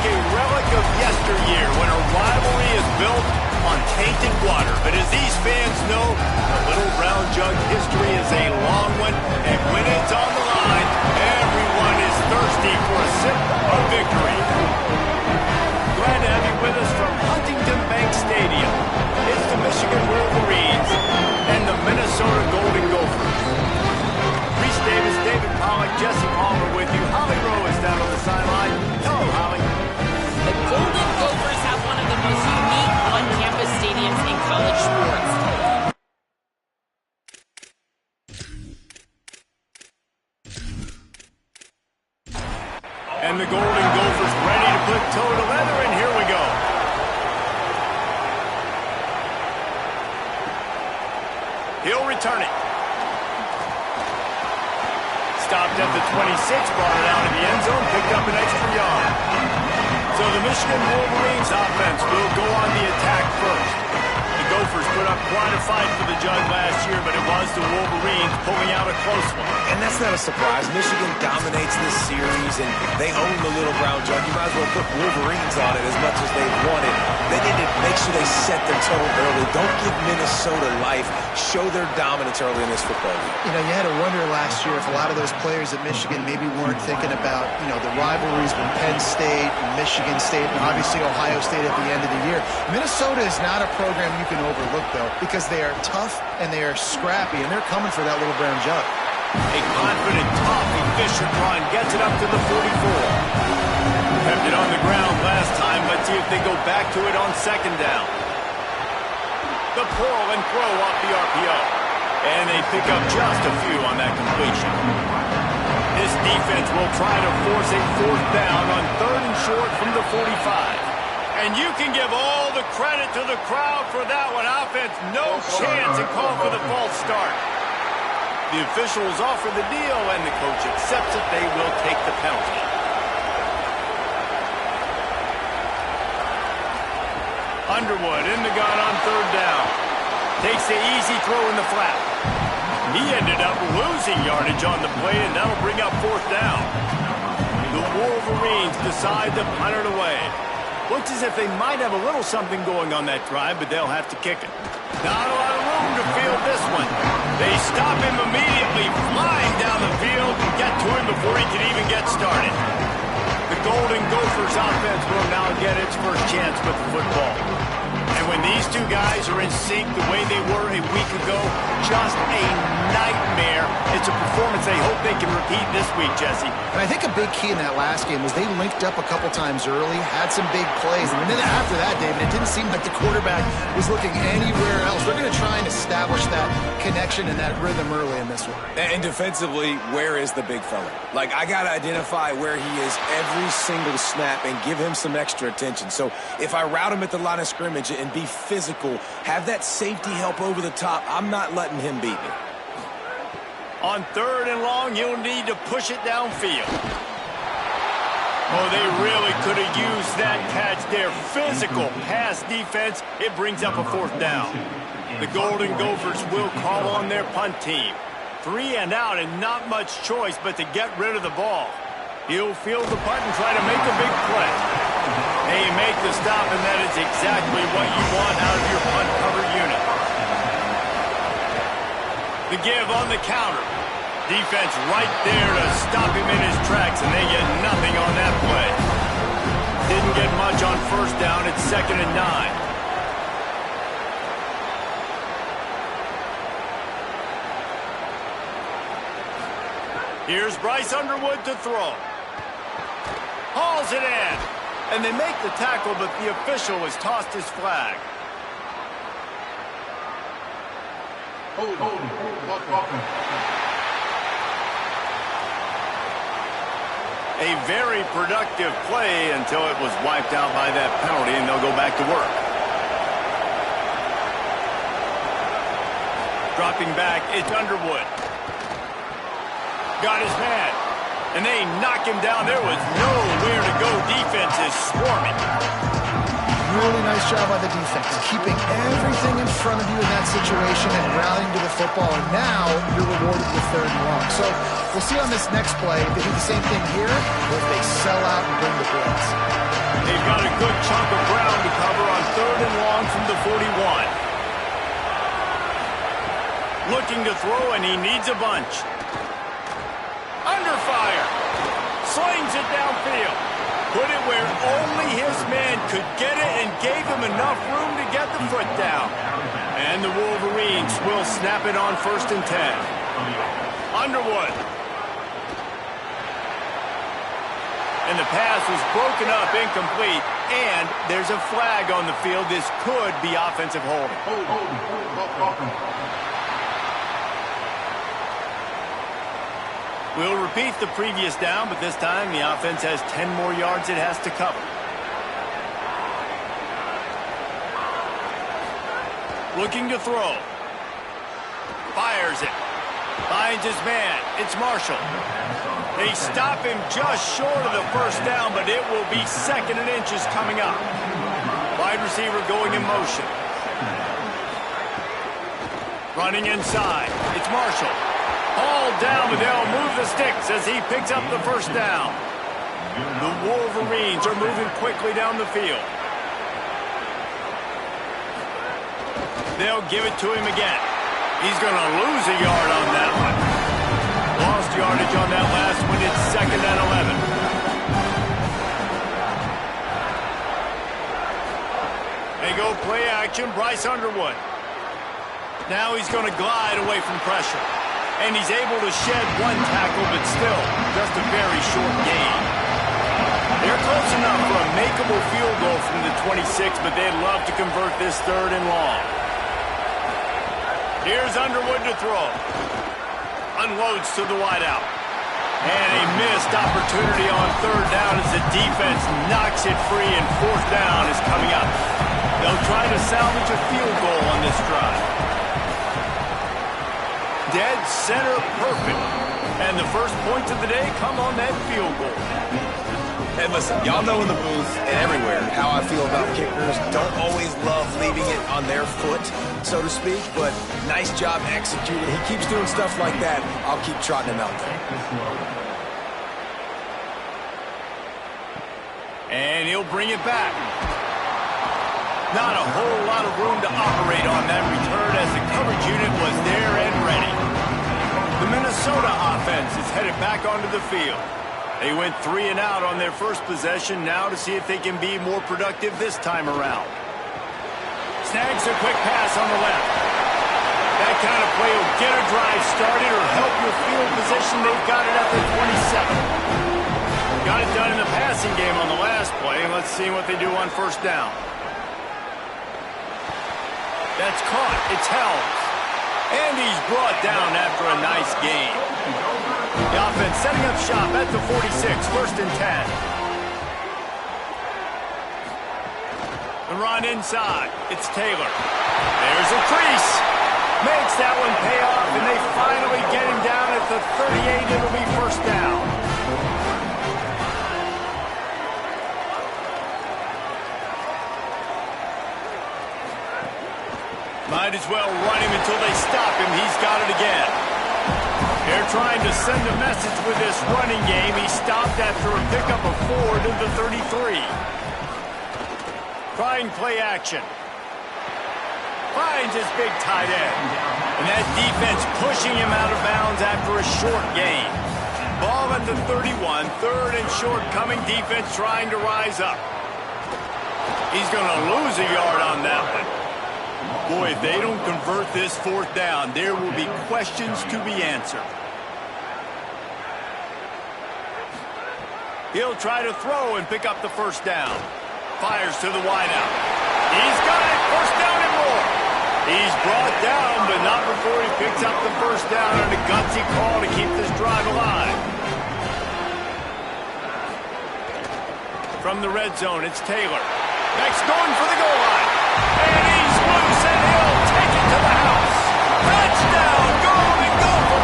like a relic of yesteryear when a rivalry is built on tainted water. But as these fans know, the Little Brown Jug history is a long one, and when it's on the line, everyone is thirsty for a sip of victory. Glad to have you with us from Huntington Bank Stadium. It's the Michigan Wolverines and the Minnesota Golden Gophers. Reese Davis, David Pollack, Jesse Palmer with you. Holly Rowe is down on the sideline. Hello, Holly. The Golden Gophers have one of the most unique on-campus stadiums in college sports. And the Golden Gophers ready to put toe to leather, and here we go. He'll return it. Stopped at the 26, brought it out of the end zone, picked up an extra yard. So the Michigan Wolverines offense will go on the attack first. The Gophers put up quite a fight for the Jug last year, but it was the Wolverines pulling out a close one. And that's not a surprise. Michigan dominates this series, and they own the Little Brown Jug. You might as well put Wolverines on it as much as they've wanted. They need to make sure they set their tone early. Don't give Minnesota life. Show their dominance early in this football game. You know, you had to wonder last year if a lot of those players at Michigan maybe weren't thinking about, you know, the rivalries with Penn State, Michigan State, and obviously Ohio State at the end of the year. Minnesota is not a program you can overlook, though, because they are tough and they are scrappy, and they're coming for that Little Brown Jug. A confident, tough, efficient run gets it up to the 44. Kept it on the ground last time. Let's see if they go back to it on second down. The pull and throw off the RPO. And they pick up just a few on that completion. This defense will try to force a fourth down on third and short from the 45. And you can give all the credit to the crowd for that one. Offense, no chance, and call for the false start. The officials offer the deal, and the coach accepts it. They will take the penalty. Underwood in the gun on third down. Takes the easy throw in the flat. He ended up losing yardage on the play, and that'll bring up fourth down. The Wolverines decide to punt it away. Looks as if they might have a little something going on that drive, but they'll have to kick it. Not a lot of room to field this one. They stop him immediately, flying down the field and get to him before he can even get started. The Golden Gophers offense will now get its first chance with the football. And when these two guys are in sync the way they were a week ago, just a nightmare. It's a performance they hope they can repeat this week, Jesse. And I think a big key in that last game was they linked up a couple times early, had some big plays, and then after that, David, it didn't seem like the quarterback was looking anywhere else. They're going to try and establish that connection and that rhythm early in this one. And defensively, where is the big fella? Like, I got to identify where he is every single snap and give him some extra attention. So if I route him at the line of scrimmage and be physical, have that safety help over the top, I'm not letting him beat me. On third and long, you'll need to push it downfield. Oh, they really could have used that catch there. Physical pass defense. It brings up a fourth down. The Golden Gophers will call on their punt team. 3 and out and not much choice but to get rid of the ball. He'll field the punt and try to make a big play. They make the stop, and that is exactly what you want out of your punt cover unit. The give on the counter. Defense right there to stop him in his tracks, and they get nothing on that play. Didn't get much on first down. It's 2nd and 9. Here's Bryce Underwood to throw. Hauls it in. And they make the tackle, but the official has tossed his flag. A very productive play until it was wiped out by that penalty, and they'll go back to work. Dropping back, it's Underwood. Got his man. And they knock him down. There was nowhere to go. Defense is swarming. Really nice job by the defense, keeping everything in front of you in that situation and rallying to the football. And now you're rewarded with third and long. So we'll see on this next play if they do the same thing here or if they sell out and bring the blitz. Looking to throw, and he needs a bunch. Under fire. Slings it downfield. Put it where only his man could get it and gave him enough room to get the foot down. And the Wolverines will snap it on 1st and 10. Underwood. And the pass was broken up, incomplete, and there's a flag on the field. This could be offensive holding. We'll repeat the previous down, but this time the offense has 10 more yards it has to cover. Looking to throw. Fires it. Finds his man. It's Marshall. They stop him just short of the 1st down, but it will be 2nd and inches coming up. Wide receiver going in motion. Running inside. It's Marshall. All down, but they'll move the sticks as he picks up the 1st down. The Wolverines are moving quickly down the field. They'll give it to him again. He's going to lose a yard on that one. Lost yardage on that last one. It's 2nd and 11. They go play action. Bryce Underwood. Now he's going to glide away from pressure. And he's able to shed one tackle, but still just a very short gain. They're close enough for a makeable field goal from the 26, but they'd love to convert this 3rd and long. Here's Underwood to throw. Unloads to the wideout. And a missed opportunity on 3rd down as the defense knocks it free, and 4th down is coming up. They'll try to salvage a field goal on this drive. Dead center perfect. And the first points of the day come on that field goal. And listen, y'all know in the booth and everywhere how I feel about kickers. Don't always love leaving it on their foot, so to speak, but nice job executing. He keeps doing stuff like that. I'll keep trotting him out there. And he'll bring it back. Not a whole lot of room to operate on that return as the coverage unit was there and ready. The Minnesota offense is headed back onto the field. They went 3 and out on their first possession, now to see if they can be more productive this time around. Snags a quick pass on the left. That kind of play will get a drive started or help your field position. They've got it at the 27. Got it done in the passing game on the last play, and let's see what they do on 1st down. That's caught. It's held. And he's brought down after a nice gain. The offense setting up shop at the 46, 1st and 10. The run inside. It's Taylor. There's a crease. Makes that one pay off, and they finally get him down at the 38. It'll be 1st down. Might as well run him until they stop him. He's got it again. They're trying to send a message with this running game. He stopped after a pickup of 4 to the 33. Trying play action. Finds his big tight end. And that defense pushing him out of bounds after a short gain. Ball at the 31. 3rd and short coming. Defense trying to rise up. He's going to lose a yard on that one. Boy, if they don't convert this 4th down, there will be questions to be answered. He'll try to throw and pick up the 1st down. Fires to the wideout. He's got it. 1st down and more. He's brought down, but not before he picks up the 1st down on a gutsy call to keep this drive alive. From the red zone, it's Taylor. Next going for the goal line. And he's loose, and he'll take it to the house. Touchdown, Golden Gopher!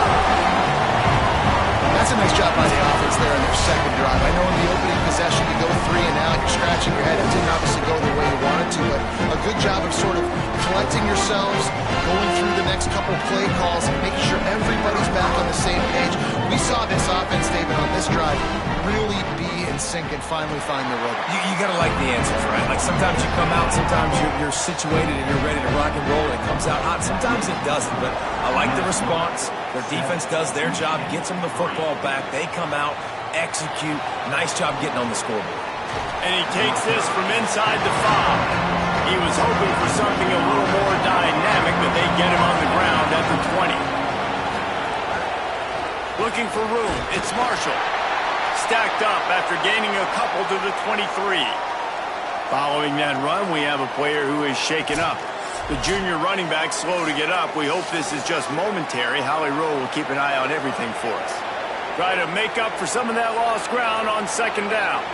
That's a nice job by the offense there in their 2nd drive. I know in the opening possession you go 3 and out, you're scratching your head. It didn't obviously go the way you wanted to, but a good job of sort of collecting yourselves, going through the next couple play calls, and making sure everybody's back on the same page. We saw this offense, David, on this drive really be in in sync and finally find the rhythm. You got to like the answers, right? Like sometimes you come out, sometimes you're situated and you're ready to rock and roll and it comes out hot. Sometimes it doesn't, but I like the response. Their defense does their job, gets them the football back. They come out, execute. Nice job getting on the scoreboard. And he takes this from inside the 5. He was hoping for something a little more dynamic, but they get him on the ground at the 20. Looking for room, it's Marshall. Stacked up after gaining a couple to the 23. Following that run, we have a player who is shaken up. The junior running back slow to get up. We hope this is just momentary. Howie Rowe will keep an eye on everything for us. Try to make up for some of that lost ground on second down.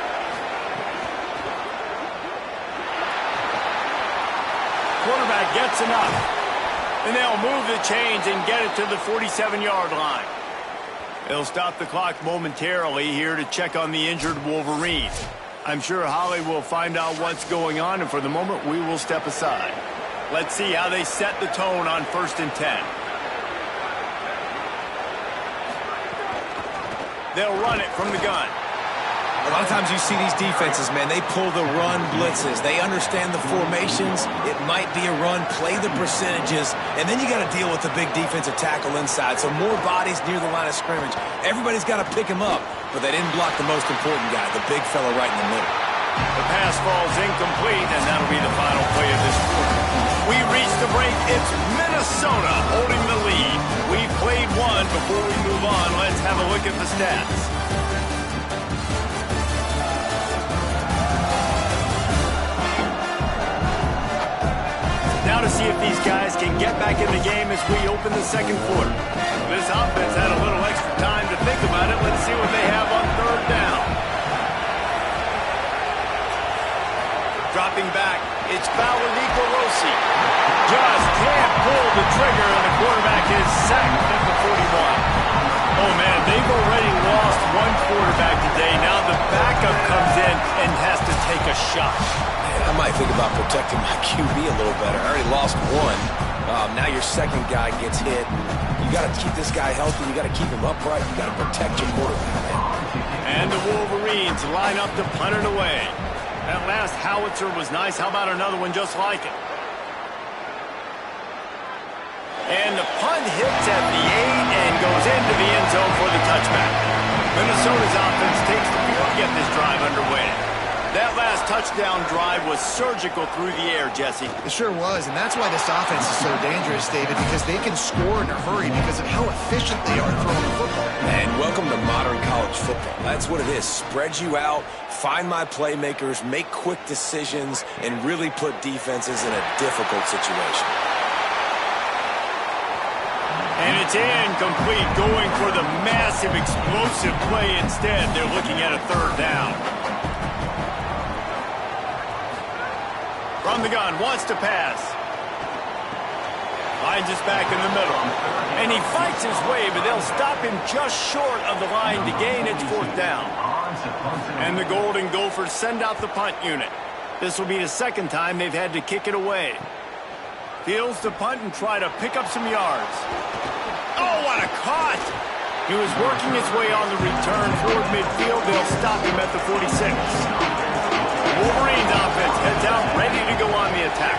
Quarterback gets enough. And they'll move the chains and get it to the 47-yard line. They'll stop the clock momentarily here to check on the injured Wolverine. I'm sure Holly will find out what's going on, and for the moment, we will step aside. Let's see how they set the tone on 1st and 10. They'll run it from the gun. A lot of times you see these defenses, man, they pull the run blitzes. They understand the formations. It might be a run, play the percentages, and then you got to deal with the big defensive tackle inside. So more bodies near the line of scrimmage. Everybody's got to pick him up, but they didn't block the most important guy, the big fella right in the middle. The pass falls incomplete, and that'll be the final play of this quarter. We reach the break. It's Minnesota holding the lead. We've played one. Before we move on, let's have a look at the stats. Now to see if these guys can get back in the game as we open the second quarter. This offense had a little extra time to think about it. Let's see what they have on 3rd down. Dropping back, it's Nico Rossi. Just can't pull the trigger, and the quarterback is sacked at the 41. Oh, man, they've already lost one quarterback today. Now the backup comes in and has to take a shot. I might think about protecting my QB a little better. I already lost one. Now your second guy gets hit. You got to keep this guy healthy. You got to keep him upright. You got to protect your quarterback, man. And the Wolverines line up to punt it away. That last howitzer was nice. How about another one just like it? And the punt hits at the 8 and goes into the end zone for the touchback. Minnesota's offense takes the field to get this drive underway. That last touchdown drive was surgical through the air, Jesse. It sure was, and that's why this offense is so dangerous, David, because they can score in a hurry because of how efficient they are throwing the football. And welcome to modern college football. That's what it is. Spread you out, find my playmakers, make quick decisions, and really put defenses in a difficult situation. And it's incomplete, going for the massive, explosive play instead. They're looking at a 3rd down. From the gun, wants to pass. Finds us back in the middle. And he fights his way, but they'll stop him just short of the line to gain its 4th down. And the Golden Gophers send out the punt unit. This will be the 2nd time they've had to kick it away. Fields the punt and try to pick up some yards. Oh, what a caught! He was working his way on the return toward midfield. They'll stop him at the 46. Wolverines offense heads out, ready to go on the attack.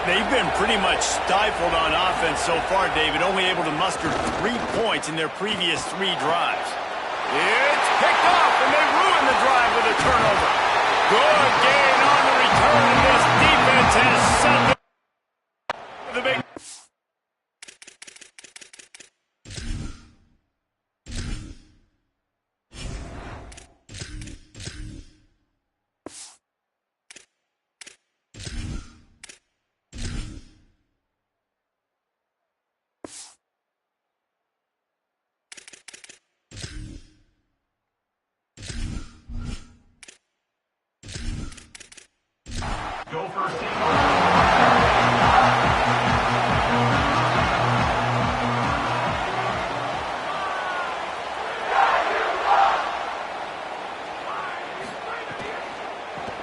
They've been pretty much stifled on offense so far, David, only able to muster 3 points in their previous 3 drives. It's picked off, and they ruin the drive with a turnover. Good gain on the return, and this defense has set the big...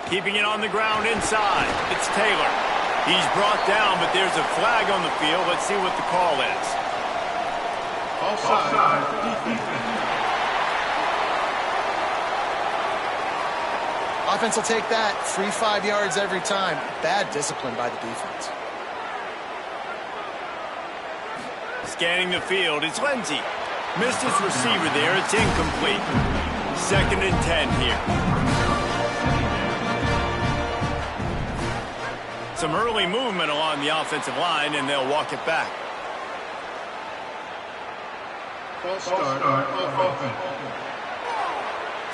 Keeping it on the ground inside. It's Taylor. He's brought down, but there's a flag on the field. Let's see what the call is. Offside. Offense will take that. Free 5 yards every time. Bad discipline by the defense. Scanning the field, it's Lindsey. Missed his receiver there, it's incomplete. 2nd and 10 here. Some early movement along the offensive line, and they'll walk it back.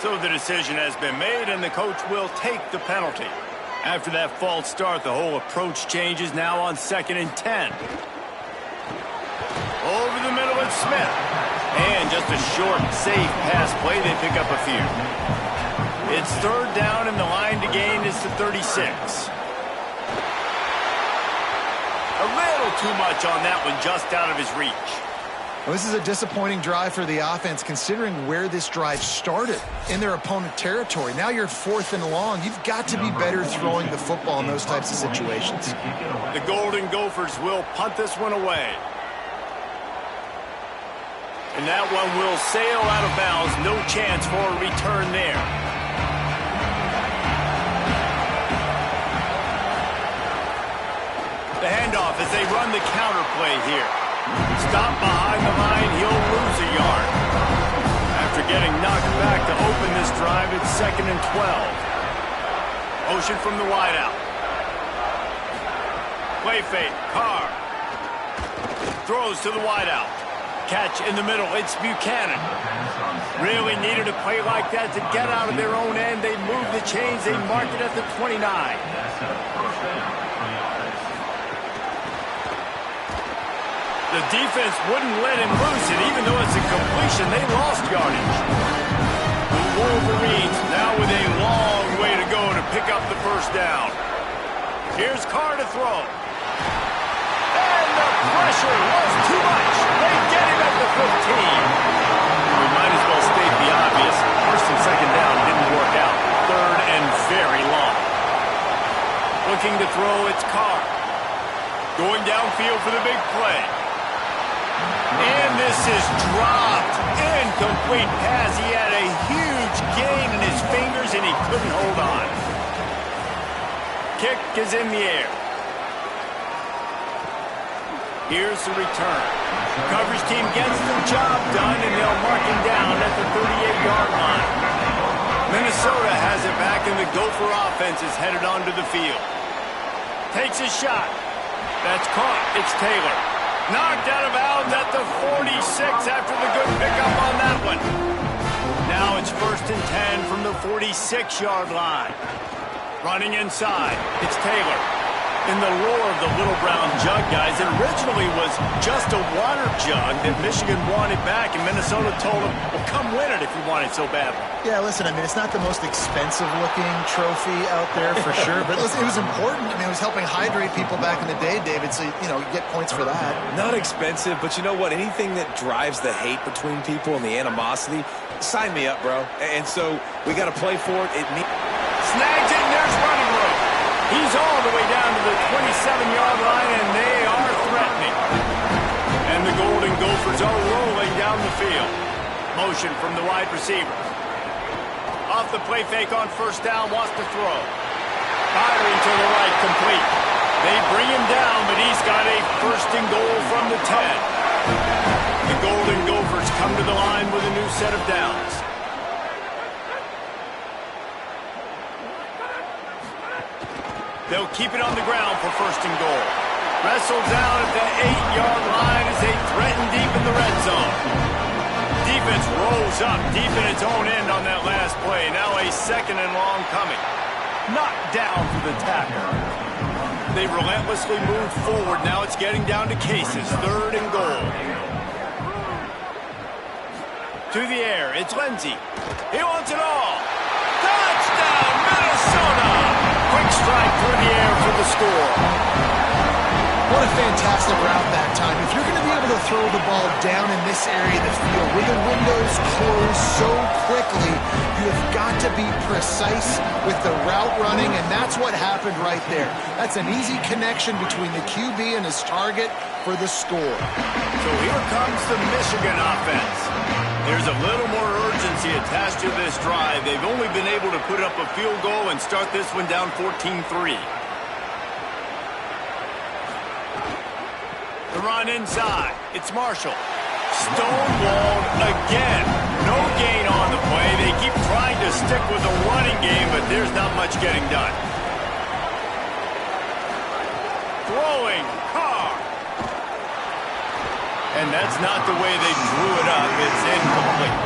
So the decision has been made, and the coach will take the penalty. After that false start, the whole approach changes now on 2nd and 10. Over the middle, it's Smith. And just a short, safe pass play, they pick up a few. It's 3rd down, and the line to gain is the 36. A little too much on that one, just out of his reach. Well, this is a disappointing drive for the offense, considering where this drive started, in their opponent territory. Now you're 4th and long. You've got to be better throwing the football in those types of situations. The Golden Gophers will punt this one away. And that one will sail out of bounds. No chance for a return there. The handoff as they run the counter play here. Stop behind the line, he'll lose a yard. After getting knocked back to open this drive, it's 2nd and 12. Motion from the wideout. Play fake, Carr. Throws to the wideout. Catch in the middle, it's Buchanan. Really needed a play like that to get out of their own end. They move the chains, they mark it at the 29. The defense wouldn't let him loose, and even though it's a completion, they lost yardage. The Wolverines now with a long way to go to pick up the 1st down. Here's Carr to throw. And the pressure was too much. They get him at the 15. We might as well state the obvious. 1st and 2nd down didn't work out. 3rd and very long. Looking to throw, it's Carr. Going downfield for the big play. And this is dropped. Incomplete pass. He had a huge gain in his fingers, and he couldn't hold on. Kick is in the air. Here's the return. Coverage team gets the job done, and they'll mark him down at the 38-yard line. Minnesota has it back, and the Gopher offense is headed onto the field. Takes a shot. That's caught. It's Taylor. Knocked out of bounds at the 46 after the good pickup on that one. Now it's 1st and 10 from the 46-yard line. Running inside. It's Taylor. In the lore of the Little Brown Jug, guys, it originally was just a water jug that Michigan wanted back, and Minnesota told them, well, come win it if you want it so badly. Yeah, listen, I mean, it's not the most expensive-looking trophy out there for sure, but listen, it was important. I mean, it was helping hydrate people back in the day, David, so, you know, you get points for that. Not expensive, but you know what? Anything that drives the hate between people and the animosity, sign me up, bro. And so we got to play for it. Snags it, and there's running room. He's all the way down to the 27-yard line, and they are threatening. And the Golden Gophers are rolling down the field. Motion from the wide receiver. Off the play fake on 1st down, wants to throw. Firing to the right, complete. They bring him down, but he's got a 1st and goal from the 10. The Golden Gophers come to the line with a new set of downs. They'll keep it on the ground for 1st and goal. Wrestles out at the 8-yard line as they threaten deep in the red zone. Defense rolls up deep in its own end on that last play. Now a 2nd and long coming. Knocked down for the tackle. They relentlessly move forward. Now it's getting down to cases. 3rd and goal. To the air. It's Lindsey. He wants it all. Touchdown, Minnesota! Quick strike through the air for the score. What a fantastic route that time. If you're going to be able to throw the ball down in this area of the field where the windows close so quickly, you have got to be precise with the route running, and that's what happened right there. That's an easy connection between the QB and his target for the score. So here comes the Michigan offense. There's a little more urgency attached to this drive. They've only been able to put up a field goal and start this one down 14-3. The run inside. It's Marshall. Stonewalled again. No gain on the play. They keep trying to stick with the running game, but there's not much getting done. Throwing. Carr. And that's not the way they drew it up. It's incomplete.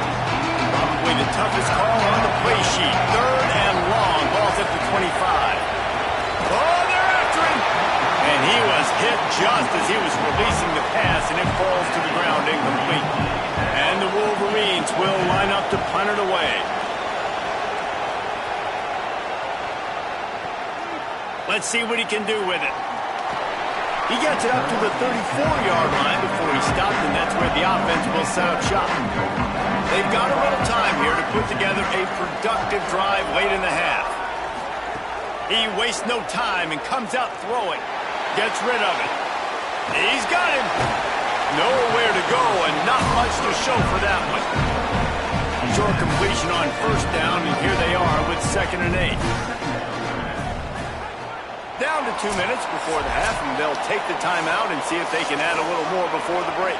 Probably the toughest call on the play sheet. Third and long. Ball's at the 25. Oh, they're after him. And he was hit just as he was releasing the pass, and it falls to the ground incomplete. And the Wolverines will line up to punt it away. Let's see what he can do with it. He gets it up to the 34-yard line before he stopped, and that's where the offense will set up shop. They've got a little time here to put together a productive drive late in the half. He wastes no time and comes out throwing. Gets rid of it. He's got him. Nowhere to go and not much to show for that one. Short completion on first down, and here they are with 2nd and 8. Down to 2 minutes before the half, and they'll take the timeout and see if they can add a little more before the break.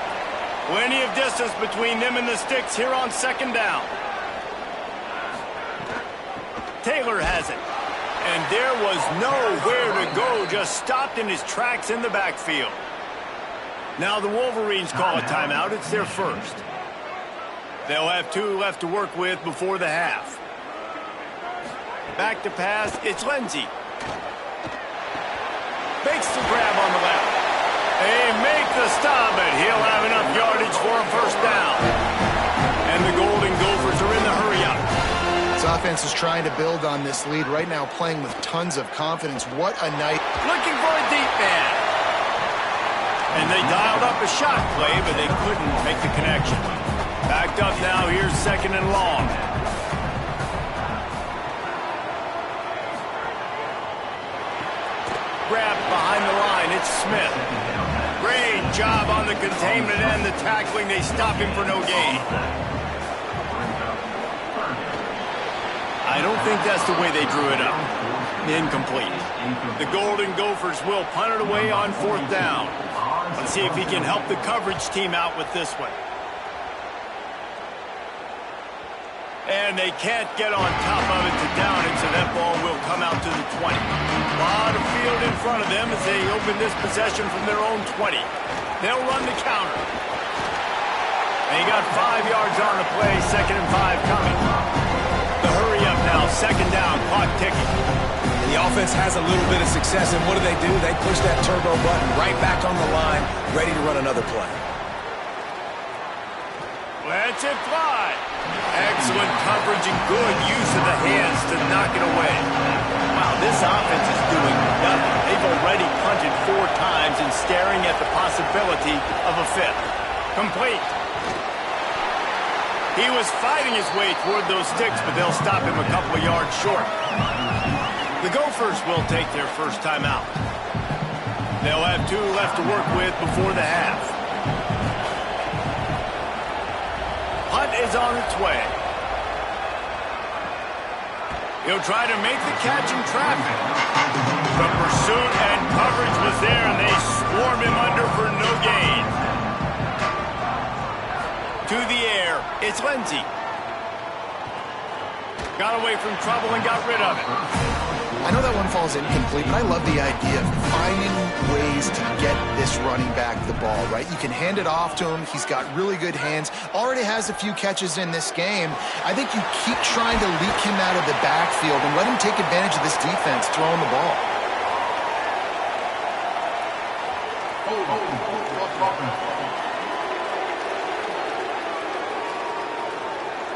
Plenty of distance between them and the sticks here on 2nd down. Taylor has it. And there was nowhere to go, just stopped in his tracks in the backfield. Now the Wolverines call a timeout. It's their first. They'll have 2 left to work with before the half. Back to pass. It's Lindsey. Makes the grab on the left. They make the stop, but he'll have enough yardage for a first down. And the Golden Gophers are in the hurry-up. This offense is trying to build on this lead right now, playing with tons of confidence. What a night. Looking for a deep man. And they dialed up a shot play, but they couldn't make the connection. Backed up now. Here's 2nd and long. Grab behind the line. It's Smith. Great job on the containment and the tackling. They stop him for no gain. I don't think that's the way they drew it up. Incomplete. The Golden Gophers will punt it away on 4th down. Let's see if he can help the coverage team out with this one. And they can't get on top of it to down it, so that ball will come out to the 20. A lot of field in front of them as they open this possession from their own 20. They'll run the counter. They got 5 yards on the play, 2nd and 5 coming. The hurry up now, 2nd down, clock ticking. And the offense has a little bit of success, and what do? They push that turbo button right back on the line, ready to run another play. Let's it fly. Excellent coverage and good use of the hands to knock it away. Wow, this offense is doing nothing. They've already punted 4 times and staring at the possibility of a 5th. Complete. He was fighting his way toward those sticks, but they'll stop him a couple of yards short. The Gophers will take their first time out. They'll have 2 left to work with before the half. Punt is on its way. He'll try to make the catch in traffic. The pursuit and coverage was there, and they swarmed him under for no gain. To the air, it's Lindsey. Got away from trouble and got rid of it. I know that one falls incomplete, but I love the idea of finding ways to get this running back the ball, right? You can hand it off to him. He's got really good hands. Already has a few catches in this game. I think you keep trying to leak him out of the backfield and let him take advantage of this defense throwing the ball.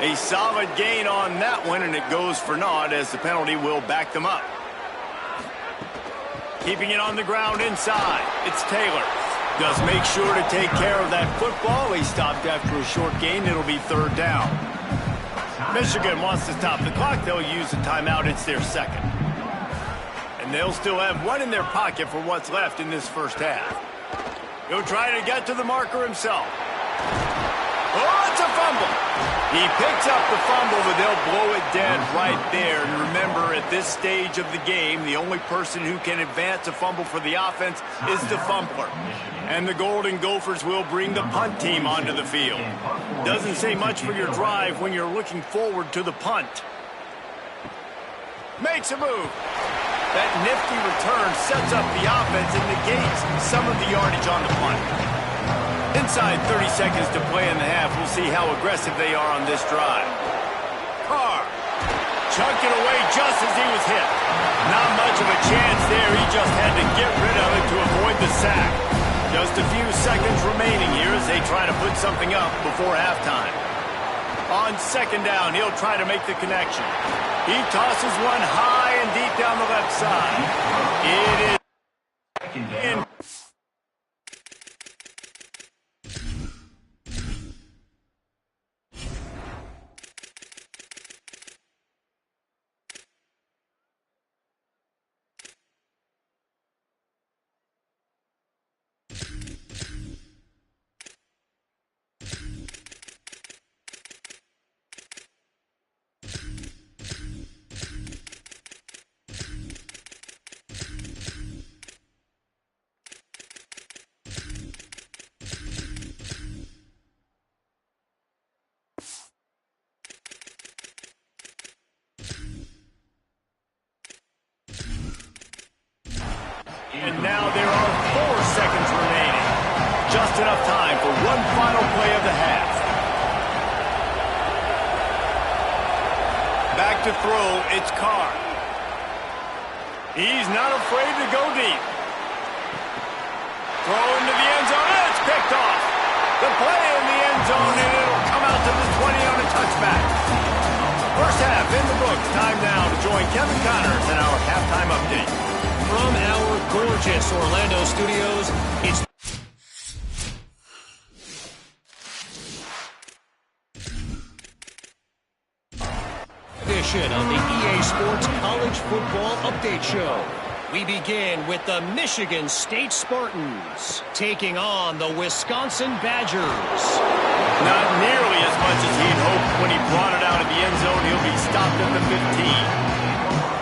A solid gain on that one, and it goes for naught as the penalty will back them up. Keeping it on the ground inside. It's Taylor. Does make sure to take care of that football. He stopped after a short gain. It'll be 3rd down. Michigan wants to stop the clock. They'll use a timeout. It's their 2nd. And they'll still have 1 in their pocket for what's left in this first half. He'll try to get to the marker himself. Oh, it's a fumble. He picks up the fumble, but they'll blow it dead right there. And remember, at this stage of the game, the only person who can advance a fumble for the offense is the fumbler. And the Golden Gophers will bring the punt team onto the field. Doesn't say much for your drive when you're looking forward to the punt. Makes a move. That nifty return sets up the offense and negates some of the yardage on the punt. Inside 30 seconds to play in the half, we'll see how aggressive they are on this drive. Carr chunked it away just as he was hit. Not much of a chance there. He just had to get rid of it to avoid the sack. Just a few seconds remaining here as they try to put something up before halftime. On second down, he'll try to make the connection. He tosses one high and deep down the left side. It is in. And now there are 4 seconds remaining. Just enough time for one final play of the half. Back to throw, it's Carr. He's not afraid to go deep. Throw into the end zone, and it's picked off. The play in the end zone, and it'll come out to the 20 on a touchback. First half in the books. Time now to join Kevin Connors in our halftime update. From our gorgeous Orlando studios, it's edition of the EA Sports College Football Update Show. We begin with the Michigan State Spartans taking on the Wisconsin Badgers. Not nearly as much as he'd hoped when he brought it out of the end zone. He'll be stopped at the 15.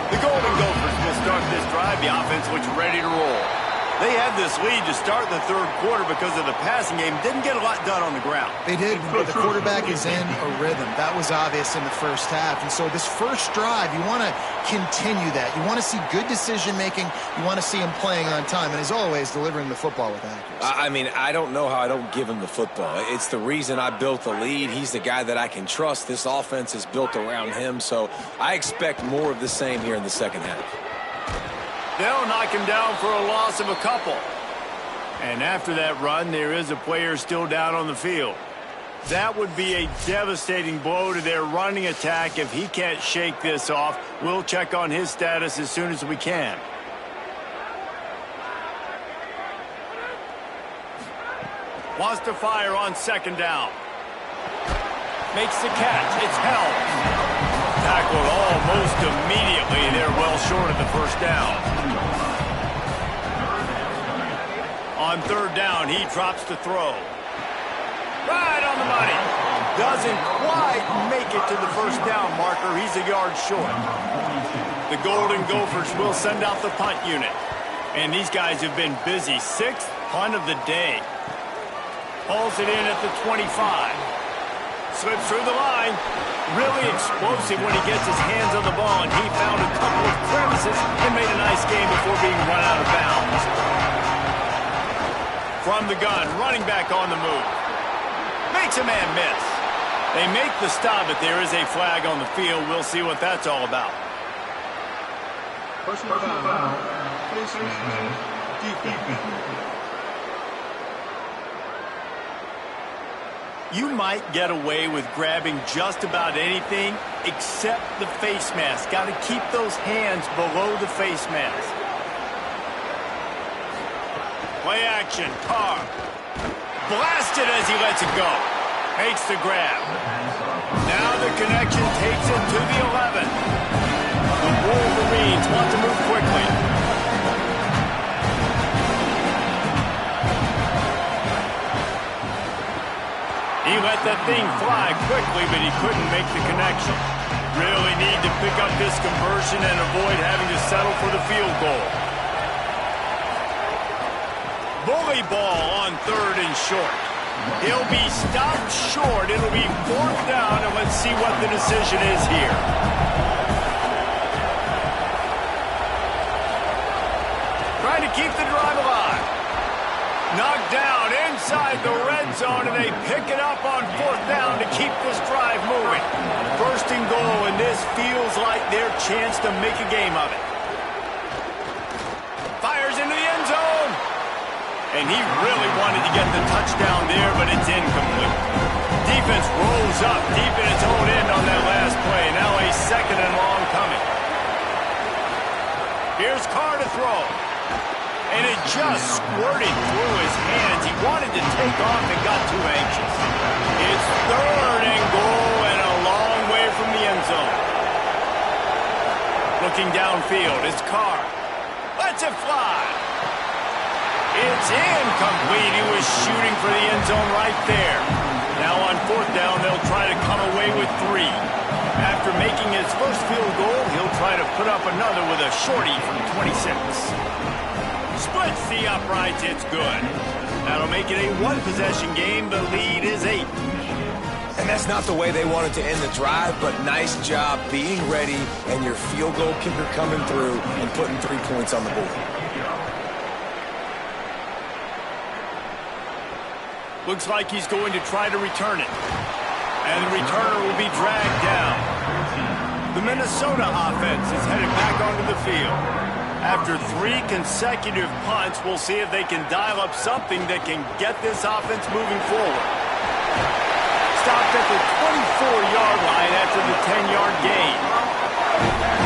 The Golden Gophers will start this drive. The offense looks ready to roll. They had this lead to start the third quarter because of the passing game. Didn't get a lot done on the ground. They did, but the quarterback is in a rhythm. That was obvious in the first half. And so this first drive, you want to continue that. You want to see good decision-making. You want to see him playing on time. And as always, delivering the football with accuracy. I mean, I don't know how I don't give him the football. It's the reason I built the lead. He's the guy that I can trust. This offense is built around him. So I expect more of the same here in the second half. They'll knock him down for a loss of a couple. And after that run, there is a player still down on the field. That would be a devastating blow to their running attack if he can't shake this off. We'll check on his status as soon as we can. Wants to fire on second down. Makes the catch. It's held. Tackled almost immediately. They're well short of the first down. On third down, he drops to throw. Right on the money. Doesn't quite make it to the first down marker. He's a yard short. The Golden Gophers will send out the punt unit. And these guys have been busy. 6th punt of the day. Pulls it in at the 25. Slips through the line. Really explosive when he gets his hands on the ball, and he found a couple of crevices and made a nice game before being run out of bounds. From the gun, running back on the move. Makes a man miss. They make the stop, but there is a flag on the field. We'll see what that's all about. Personal foul. Defense. You might get away with grabbing just about anything except the face mask. Got to keep those hands below the face mask. Play action. Carr. Blasted as he lets it go. Makes the grab. Now the connection takes it to the 11. The Wolverines want to move quickly. He let that thing fly quickly, but he couldn't make the connection. Really need to pick up this conversion and avoid having to settle for the field goal. Bully ball on 3rd and short. He'll be stopped short. It'll be 4th down, and let's see what the decision is here. Trying to keep the drive alive. Knocked down inside the red zone, and they pick it up on 4th down to keep this drive moving. 1st and goal, and this feels like their chance to make a game of it. Fires into the end zone. And he really wanted to get the touchdown there, but it's incomplete. Defense rolls up deep in its own end on that last play. Now a 2nd and long coming. Here's Carr to throw. And it just squirted through his hands. He wanted to take off and got too anxious. It's 3rd and goal and a long way from the end zone. Looking downfield, it's Carr. Lets it fly. It's incomplete. He was shooting for the end zone right there. Now on 4th down, they'll try to come away with 3. After making his first field goal, he'll try to put up another with a shorty from 26. Splits the uprights, it's good. That'll make it a 1-possession game. The lead is 8. And that's not the way they wanted to end the drive, but nice job being ready and your field goal kicker coming through and putting 3 points on the board. Looks like he's going to try to return it. And the returner will be dragged down. The Minnesota offense is headed back onto the field. After 3 consecutive punts, we'll see if they can dial up something that can get this offense moving forward. Stopped at the 24-yard line after the 10-yard gain.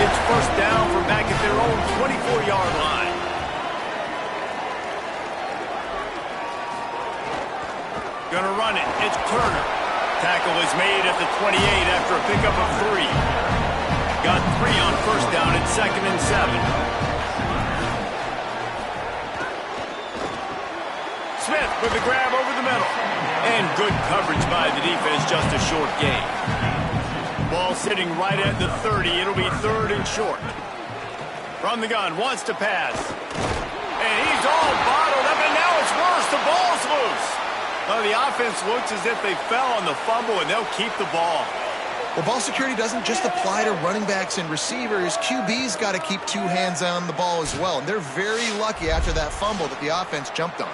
It's 1st down from back at their own 24-yard line. Gonna run it. It's Turner. Tackle is made at the 28 after a pickup of 3. Got 3 on 1st down at 2nd and 7. Smith with the grab over the middle. And good coverage by the defense, just a short gain. Ball sitting right at the 30. It'll be 3rd and short. From the gun, wants to pass. And he's all bottled up, and now it's worse. The ball's loose. Well, the offense looks as if they fell on the fumble, and they'll keep the ball. Well, ball security doesn't just apply to running backs and receivers. QB's got to keep 2 hands on the ball as well. And they're very lucky after that fumble that the offense jumped on.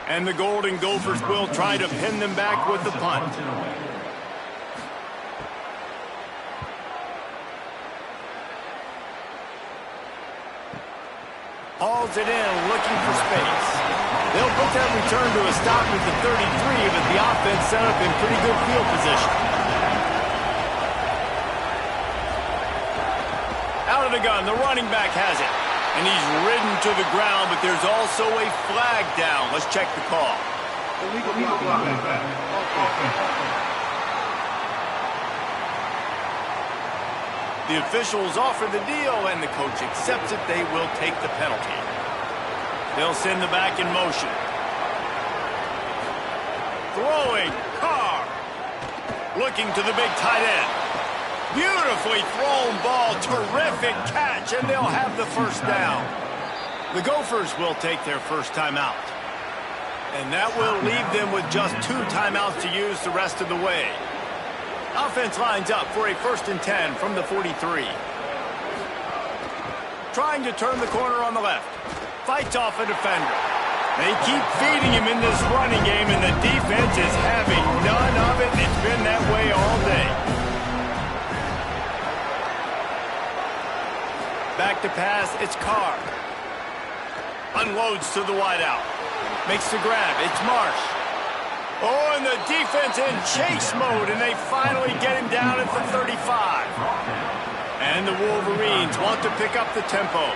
And the Golden Gophers will try to pin them back with the punt. Hauls it in, looking for space. They'll put that return to a stop at the 33, but the offense set up in pretty good field position. Out of the gun, the running back has it. And he's ridden to the ground, but there's also a flag down. Let's check the call. The officials offer the deal, and the coach accepts it. They will take the penalty. They'll send the back in motion. Throwing, Carr. Looking to the big tight end. Beautifully thrown ball, terrific catch, and they'll have the 1st down. The Gophers will take their first timeout. And that will leave them with just 2 timeouts to use the rest of the way. Offense lines up for a 1st and 10 from the 43. Trying to turn the corner on the left. Fights off a defender. They keep feeding him in this running game, and the defense is having none of it. It's been that way all day. Back to pass, it's Carr. Unloads to the wideout. Makes the grab, it's Marsh. Oh, and the defense in chase mode, and they finally get him down at the 35. And the Wolverines want to pick up the tempo.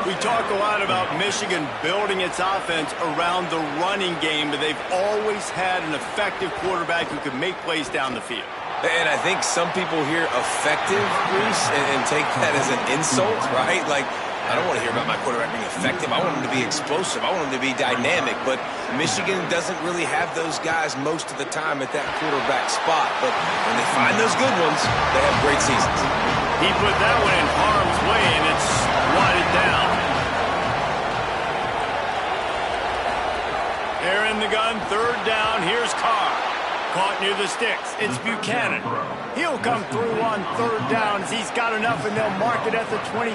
We talk a lot about Michigan building its offense around the running game, but they've always had an effective quarterback who can make plays down the field. And I think some people hear effective, Reese, and take that as an insult, right? Like, I don't want to hear about my quarterback being effective. I want him to be explosive. I want him to be dynamic. But Michigan doesn't really have those guys most of the time at that quarterback spot. But when they find those good ones, they have great seasons. He put that one in harm's way, and it's swatted down. They're in the gun, third down. Here's Carr. Caught near the sticks. It's Buchanan. He'll come through on third down as he's got enough, and they'll mark it at the 23.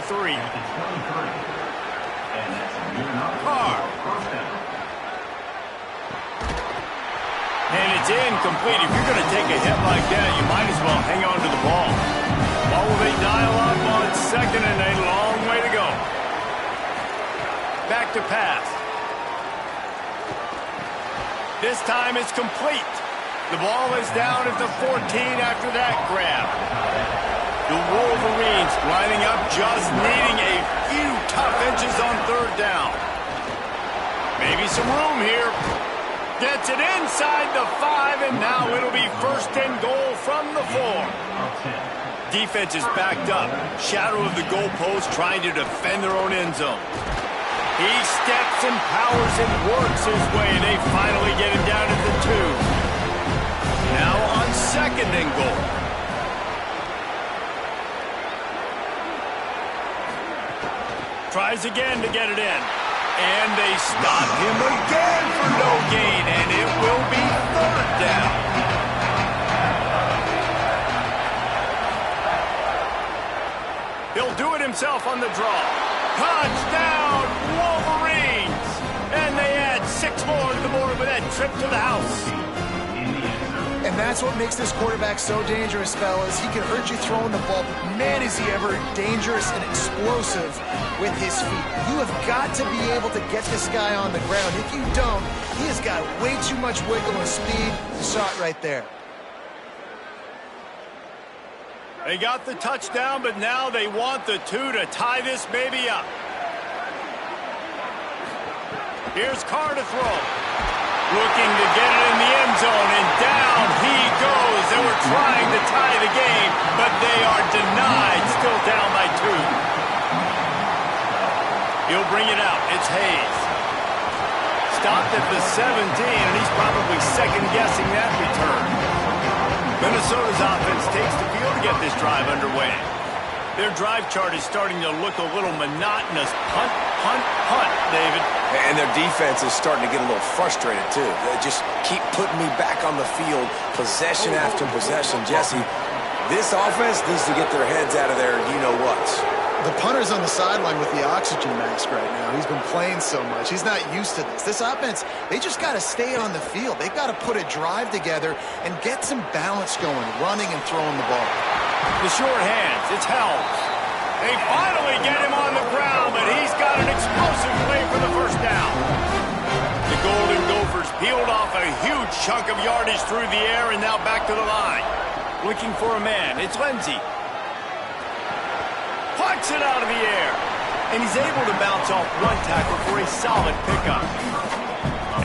Carr. And it's incomplete. If you're going to take a hit like that, you might as well hang on to the ball. What will they dial up on second and a long way to go? Back to pass. This time it's complete. The ball is down at the 14 after that grab. The Wolverines lining up, just needing a few tough inches on third down. Maybe some room here. Gets it inside the 5, and now it'll be first and goal from the 4. Defense is backed up. Shadow of the goalpost trying to defend their own end zone. He steps and powers and works his way. They finally get him down at the 2. Now on second and goal. Tries again to get it in. And they stop him again for no gain. And it will be third down. He'll do it himself on the draw. Touchdown, Wolverines! And they add 6 more to the board with that trip to the house. And that's what makes this quarterback so dangerous, fellas. He can hurt you throwing the ball. Man, is he ever dangerous and explosive with his feet. You have got to be able to get this guy on the ground. If you don't, he has got way too much wiggle and speed. You saw it right there. They got the touchdown, but now they want the 2 to tie this baby up. Here's Carr to throw. Looking to get it in the end zone, and down he goes. They were trying to tie the game, but they are denied, still down by 2. He'll bring it out. It's Hayes. Stopped at the 17, and he's probably second-guessing that return. Minnesota's offense takes the field to get this drive underway. Their drive chart is starting to look a little monotonous. Punt, punt, punt, David. And their defense is starting to get a little frustrated, too. They just keep putting me back on the field, possession after possession. Jesse, this offense needs to get their heads out of their you-know-whats. The punter's on the sideline with the oxygen mask right now. He's been playing so much. He's not used to this. This offense, they just got to stay on the field. They've got to put a drive together and get some balance going, running and throwing the ball. The short hands, it's Helms. They finally get him on the ground, but he's got an explosive play for the first down. The Golden Gophers peeled off a huge chunk of yardage through the air and now back to the line. Looking for a man, it's Lindsey. Plucks it out of the air. And he's able to bounce off one tackle for a solid pickup.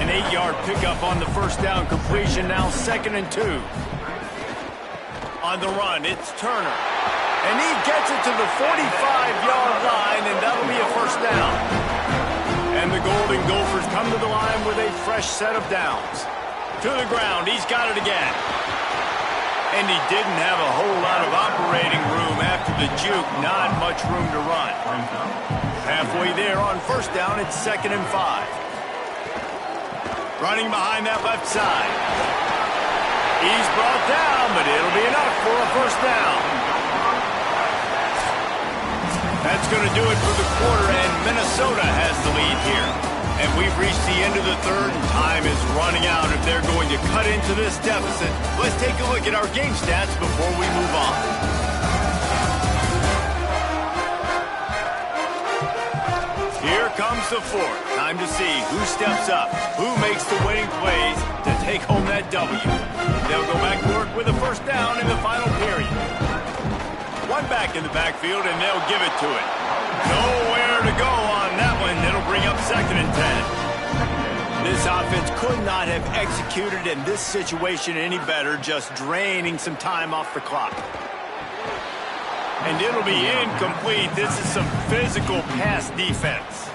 An 8-yard pickup on the first down completion, now 2nd and 2. On the run, it's Turner. And he gets it to the 45-yard line, and that'll be a first down. And the Golden Gophers come to the line with a fresh set of downs. To the ground, he's got it again. And he didn't have a whole lot of operating room after the juke, not much room to run. Halfway there on first down, it's 2nd and 5. Running behind that left side. He's brought down, but it'll be enough for a first down. That's going to do it for the quarter, and Minnesota has the lead here. And we've reached the end of the third, and time is running out if they're going to cut into this deficit. Let's take a look at our game stats before we move on. Here comes the fourth. Time to see who steps up, who makes the winning plays to take home that W. They'll go back to work with a first down in the final period. One back in the backfield, and they'll give it to it. Nowhere to go on that one. It'll bring up 2nd and 10. This offense could not have executed in this situation any better, just draining some time off the clock. And it'll be incomplete. This is some physical pass defense.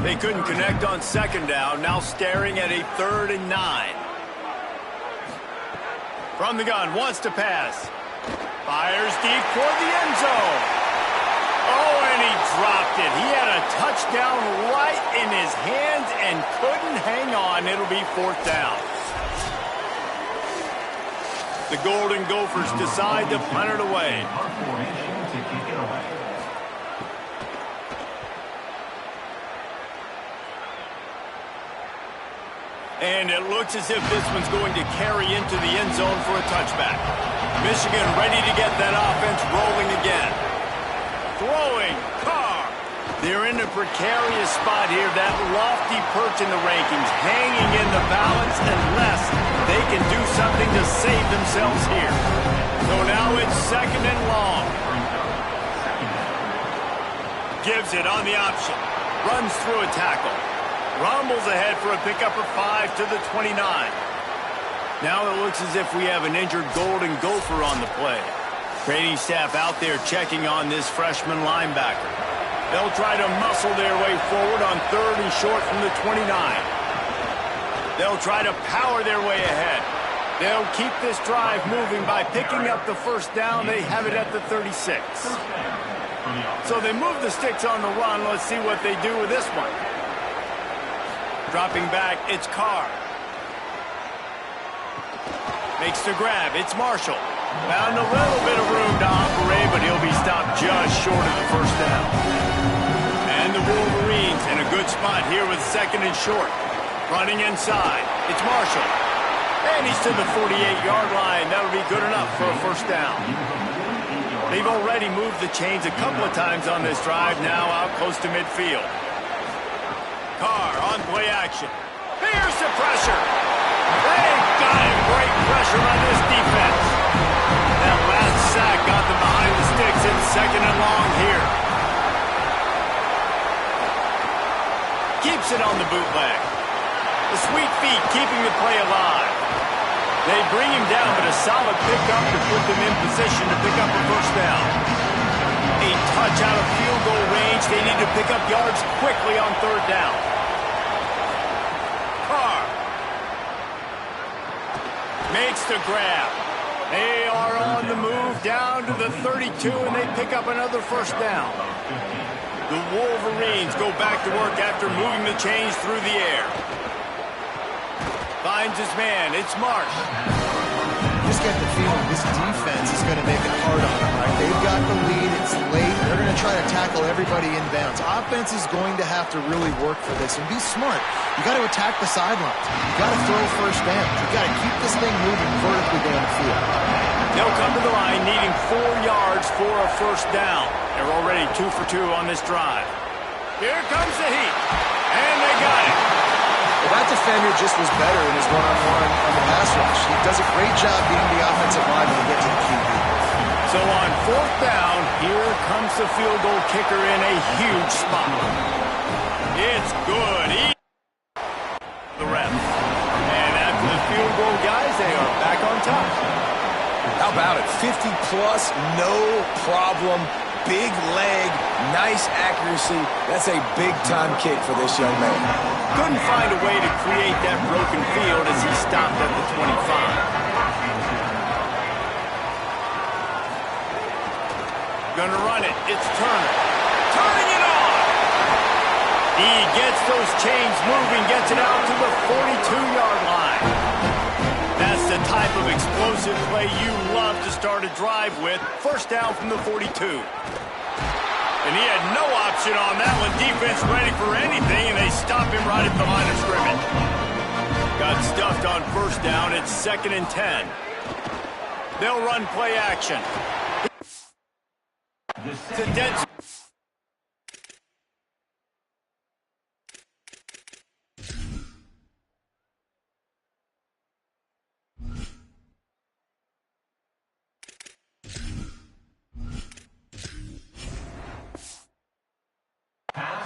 They couldn't connect on second down. Now staring at a 3rd and 9. From the gun, wants to pass. Fires deep toward the end zone. Oh, and he dropped it. He had a touchdown right in his hands and couldn't hang on. It'll be 4th down. The Golden Gophers decide to punt it away. And it looks as if this one's going to carry into the end zone for a touchback. Michigan ready to get that offense rolling again. Throwing, Carr. They're in a precarious spot here, that lofty perch in the rankings, hanging in the balance unless they can do something to save themselves here. So now it's 2nd and long. Gives it on the option. Runs through a tackle. Rumbles ahead for a pickup of 5 to the 29. Now it looks as if we have an injured Golden Gopher on the play. Training staff out there checking on this freshman linebacker. They'll try to muscle their way forward on 3rd and short from the 29. They'll try to power their way ahead. They'll keep this drive moving by picking up the 1st down. They have it at the 36. So they move the sticks on the run. Let's see what they do with this one. Dropping back, it's Carr. Makes the grab, it's Marshall. Found a little bit of room to operate, but he'll be stopped just short of the 1st down. And the Wolverines in a good spot here with 2nd and short. Running inside, it's Marshall. And he's to the 48-yard line. That'll be good enough for a 1st down. They've already moved the chains a couple of times on this drive, now out close to midfield. Carr on play action. Here's the pressure. They've got him. Great pressure on this defense. That last sack got them behind the sticks in 2nd and long here. Keeps it on the bootleg. The sweet feet keeping the play alive. They bring him down, but a solid pickup to put them in position to pick up a 1st down. A touch out of field goal range. They need to pick up yards quickly on 3rd down. Carr makes the grab. They are on the move down to the 32, and they pick up another 1st down. The Wolverines go back to work after moving the chains through the air. Finds his man. It's Marsh. Just get the feeling this defense is going to make it hard on them, right? They've got the lead. It's late. They're going to try to tackle everybody inbounds. Offense is going to have to really work for this and be smart. You got to attack the sidelines. You got to throw 1st down. You got to keep this thing moving vertically down the field. They'll come to the line needing 4 yards for a 1st down. They're already 2 for 2 on this drive. Here comes the heat. And they got it. Well, that defender just was better in his one-on-one on the pass rush. He does a great job being the offensive lineman to get to the QB. So on 4th down, here comes the field goal kicker in a huge spot. It's good. The ref. And after the field goal, guys, they are back on top. How about it? 50-plus, no problem. Big leg, nice accuracy. That's a big-time kick for this young man. Couldn't find a way to create that broken field as he stopped at the 25. Gonna run it. It's Turner. Turning it on! He gets those chains moving, gets it out to the 42-yard line. That's the type of explosive play you love to start a drive with. 1st down from the 42. And he had no option on that one. Defense ready for anything, and they stop him right at the line of scrimmage. Got stuffed on 1st down. It's 2nd and 10. They'll run play action. It's a dead...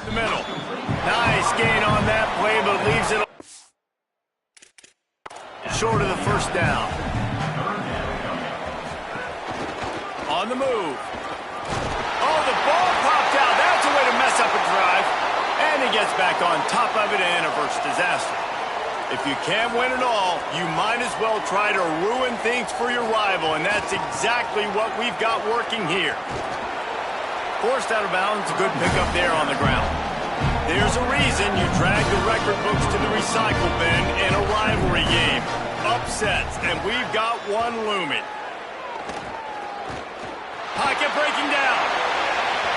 the middle. Nice gain on that play, but leaves it short of the 1st down. On the move. gets back on top of it and averts disaster. If you can't win it all, you might as well try to ruin things for your rival, and that's exactly what we've got working here. Forced out of bounds, a good pickup there on the ground. There's a reason you drag the record books to the recycle bin in a rivalry game. Upsets, and we've got one looming. Pocket breaking down.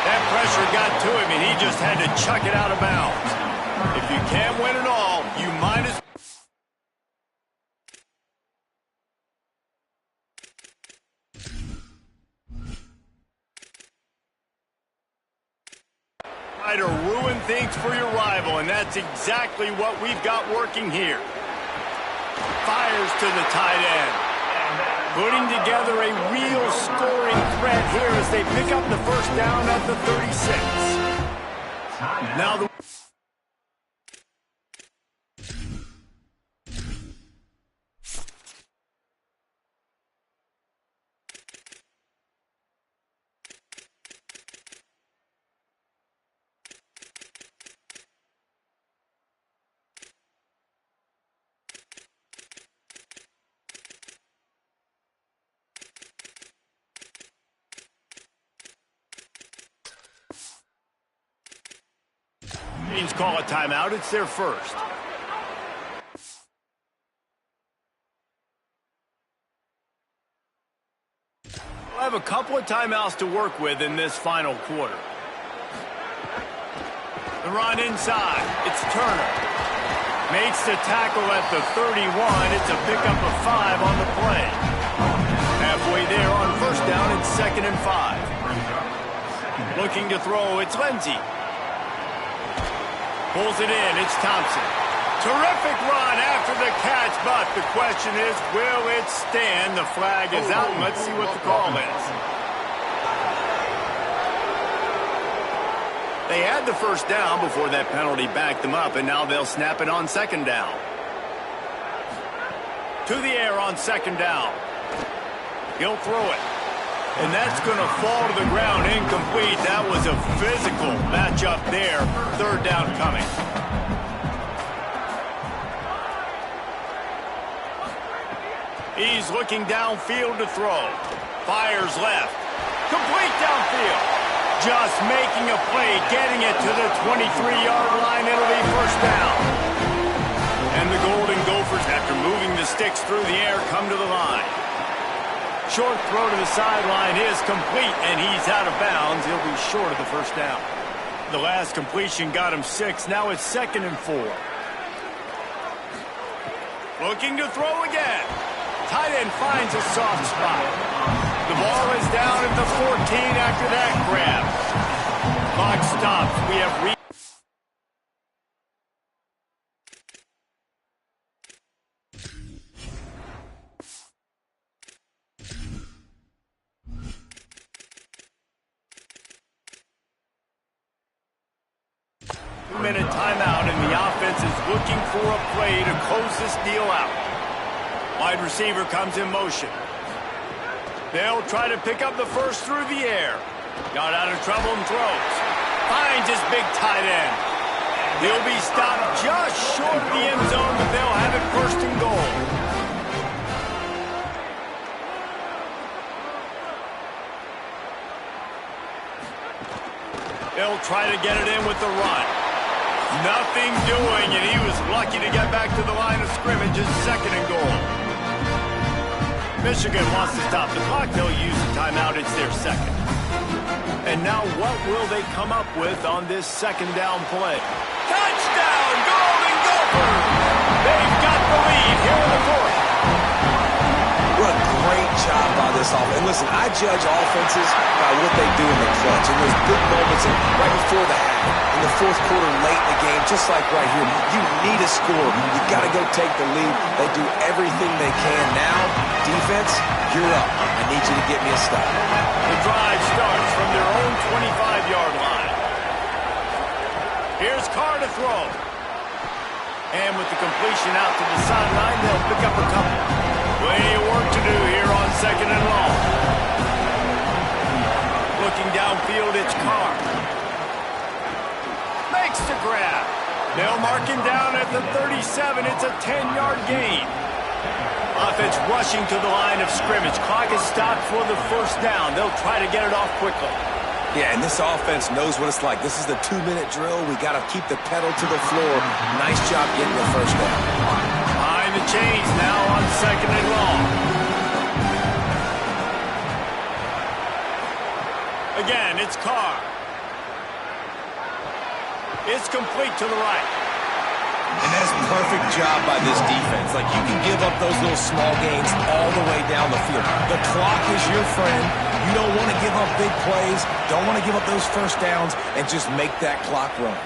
That pressure got to him, and he just had to chuck it out of bounds. If you can't win it all, you might as well. Try to ruin things for your rival, and that's exactly what we've got working here. Fires to the tight end. Putting together a real scoring threat here as they pick up the first down at the 36. Now the Marines call a timeout. It's their first. We'll have a couple of timeouts to work with in this final quarter. The run inside. It's Turner. Makes the tackle at the 31. It's a pickup of 5 on the play. Halfway there on first down, it's 2nd and 5. Looking to throw, it's Lindsey. Pulls it in, it's Thompson. Terrific run after the catch, but the question is, will it stand? The flag is out, and let's see what the call is. They had the first down before that penalty backed them up, and now they'll snap it on 2nd down. To the air on 2nd down. He'll throw it. And that's going to fall to the ground incomplete. That was a physical matchup there. 3rd down coming. He's looking downfield to throw. Fires left. Complete downfield. Just making a play, getting it to the 23-yard line. It'll be first down. And the Golden Gophers, after moving the sticks through the air, come to the line. Short throw to the sideline is complete, and he's out of bounds. He'll be short of the first down. The last completion got him 6. Now it's 2nd and 4. Looking to throw again. Tight end finds a soft spot. The ball is down at the 14 after that grab. Clock stops. We have 2-minute timeout, and the offense is looking for a play to close this deal out. Wide receiver comes in motion. They'll try to pick up the first through the air. Got out of trouble and throws. Finds his big tight end. He'll be stopped just short of the end zone, but they'll have it 1st and goal. They'll try to get it in with the run. Nothing doing, and he was lucky to get back to the line of scrimmage. It's 2nd and goal. Michigan wants to stop the clock. They'll use the timeout. It's their 2nd. And now what will they come up with on this 2nd down play? Touchdown, Golden Gophers! They've got the lead here in the 4th. What a great job by this offense. And listen, I judge offenses by what they do in the clutch. And those big moments right before the half, in the 4th quarter, late in the game, just like right here, you need a score. You got to go take the lead. They do everything they can. Now, defense, you're up. I need you to get me a stop. The drive starts from their own 25-yard line. Here's Carr to throw. And with the completion out to the sideline, they'll pick up a couple. Plenty of work to do here on 2nd and long. Looking downfield, it's Carr. Makes makes the grab. They'll mark him down at the 37. It's a 10-yard gain. Offense rushing to the line of scrimmage. Clock is stopped for the first down. They'll try to get it off quickly. Yeah, and this offense knows what it's like. This is the 2-minute drill. We got to keep the pedal to the floor. Nice job getting the first down. Behind the chains now on 2nd and long. Again, it's Carr. It's complete to the right. And that's a perfect job by this defense. Like, you can give up those little small gains all the way down the field. The clock is your friend. You don't want to give up big plays. Don't want to give up those first downs and just make that clock run.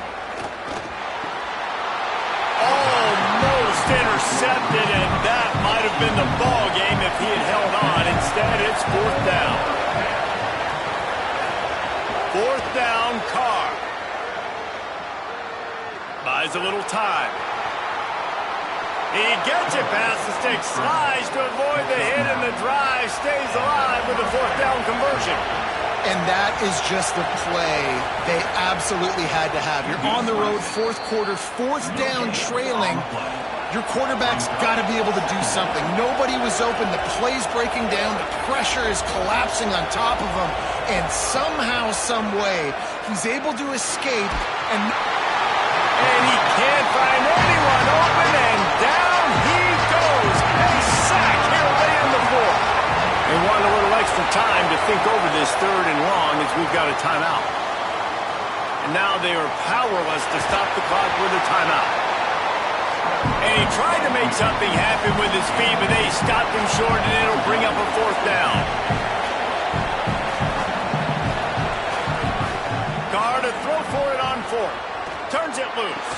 Almost intercepted, and that might have been the ball game if he had held on. Instead, it's 4th down. 4th down, Carr. Buys a little time. He gets it past the sticks, slides to avoid the hit, and the drive stays alive with a 4th down conversion. And that is just the play they absolutely had to have. You're on the road, 4th quarter, 4th down trailing. Your quarterback's got to be able to do something. Nobody was open. The play's breaking down. The pressure is collapsing on top of him. And somehow, some way, he's able to escape and he can't find anyone open, and down he goes. A sack here late in the 4th. They want a little extra time to think over this 3rd and long as we've got a timeout. And now they are powerless to stop the clock with a timeout. And he tried to make something happen with his feet, but they stopped him short, and it'll bring up a 4th down. Carr to throw for it on 4th. Turns it loose.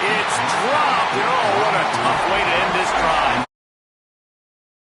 It's dropped. Oh,